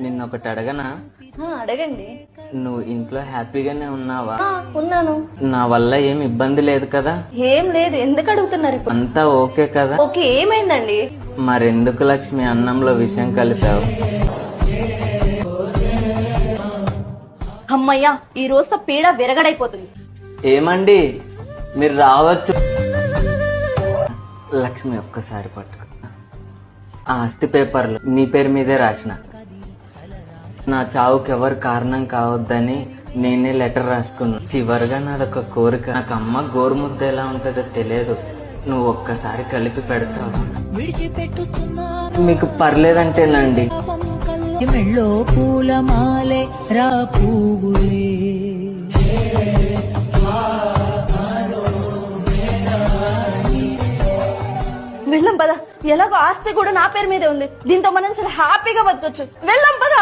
నిన్న ఒకటి అడగనా? అడగండి. నువ్వు ఇంట్లో హ్యాపీగానే ఉన్నావా? ఉన్నాను. నా వల్ల ఏం ఇబ్బంది లేదు కదా? ఏం లేదు. ఎందుకు అడుగుతున్నారు ఇప్పుడు? అంతా ఓకే కదా? ఓకే. ఏమైందండి? మరెందుకు లక్ష్మి అన్నంలో విషయం కలిపావు? అమ్మయ్యా, ఈ రోజుతో పీడ విరగడైపోతుంది. ఏమండి, మీరు రావచ్చు. లక్ష్మి ఒక్కసారి పట్టుకో. ఆ ఆస్తి పేపర్లు నీ పేరు మీదే రాసిన. నా చావుకి ఎవరు కారణం కావద్దని నేనే లెటర్ రాసుకున్నా. చివరిగా నాదొక కోరిక. నాకు అమ్మ గోరుముద్ద ఎలా ఉంటుందో తెలియదు. నువ్వు ఒక్కసారి కలిపి పెడతావు. మీకు పర్లేదంటేనండి. మెళ్ళో పూలమాలే రా పువ్వులే. వెళ్ళం పద. ఎలాగో ఆస్తి కూడా నా పేరు మీదే ఉంది. దీంతో మనం చాలా హ్యాపీగా బతకొచ్చు. వెళ్ళం పద.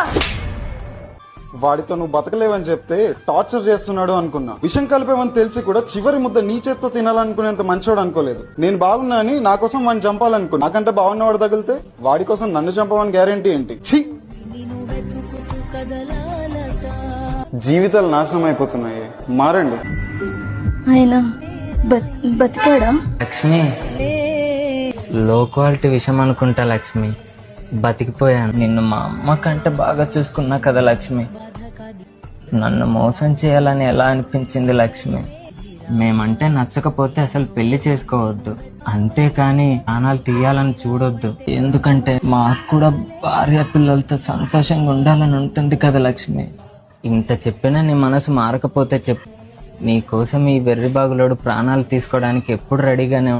వాడితో నువ్వు బతకలేవని చెప్తే టార్చర్ చేస్తున్నాడు అనుకున్నా. విషం కలిపేమని తెలిసి కూడా చివరి ముద్ద నీ చేత్తో తినాలనుకునేంత మంచోడు అనుకోలేదు. నేను బాగున్నా అని నా కోసం వాడిని చంపాలనుకో. నాకంటే బాగున్నవాడు తగిలితే వాడి కోసం నన్ను చంపమని గ్యారెంటీ ఏంటి? ఛీ! జీవితాలు నాశనం అయిపోతున్నాయి. మారండి. ఆయన బతికాడా? లక్ష్మి, లో క్వాలిటీ విషయం అనుకుంటా లక్ష్మి. బతికిపోయాను. నిన్ను మా అమ్మ కంటే బాగా చూసుకున్నా కదా లక్ష్మి. నన్ను మోసం చేయాలని ఎలా అనిపించింది లక్ష్మి? మేమంటే నచ్చకపోతే అసలు పెళ్లి చేసుకోవద్దు, అంతేకాని ప్రాణాలు తీయాలని చూడొద్దు. ఎందుకంటే మాకు కూడా భార్య పిల్లలతో సంతోషంగా ఉండాలని ఉంటుంది కదా లక్ష్మి. ఇంత చెప్పినా నీ మనసు మారకపోతే చెప్పు. నీ కోసం ఈ వెర్రి బాగులోడు ప్రాణాలు తీసుకోవడానికి ఎప్పుడు రెడీగానే